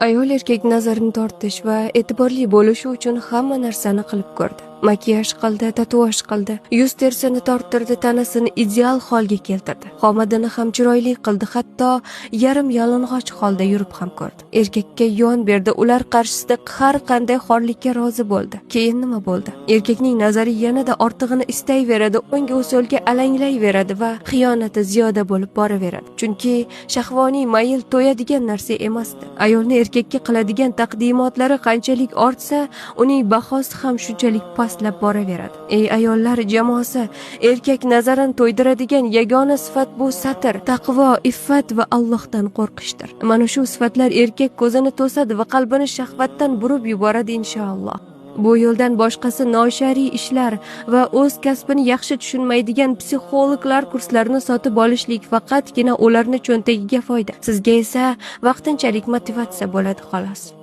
Ayol erkak nazarini tortish va e'tiborli bo'lishi uchun hamma narsani qilib ko'rdi. Makiyaj qildi, tatuaj qildi, yuz terisini torttirdi, tanasini ideal holga keltirdi. Qomatini ham chiroyli qildi, hatto yarim yalang'och holda yurib ham ko'rdi. Erkakka yon berdi, ular qarshisida har qanday xorlikka rozi bo'ldi. Keyin nima bo'ldi? Erkakning nazari yanada ortig'ini istayveradi, o'ngga usulga alanglayveradi va xiyonati ziyoda bo'lib boraveradi. Chunki shahvoniy mayl to'yadigan narsa emasdi. Ayolni erkakka qiladigan taqdimotlari qanchalik ortsa, uning bahosi ham shunchalik pastlab boraveradi. Ey ayollar jamoasi, erkak nazarini to'ydiradigan yagona sifat bu satr, taqvo, iffat va Allohdan qo'rqishdir. Mana shu sifatlar erkak ko'zini to'sadi va qalbini shahvatdan burib yuboradi inshaalloh. Bu yo'ldan boshqasi noshariy ishlar va o'z kasbini yaxshi tushunmaydigan psixologlar kurslarini sotib olishlik faqatgina ularni cho'ntagiga foyda. Sizga esa vaqtinchalik motivatsiya bo'ladi xolos.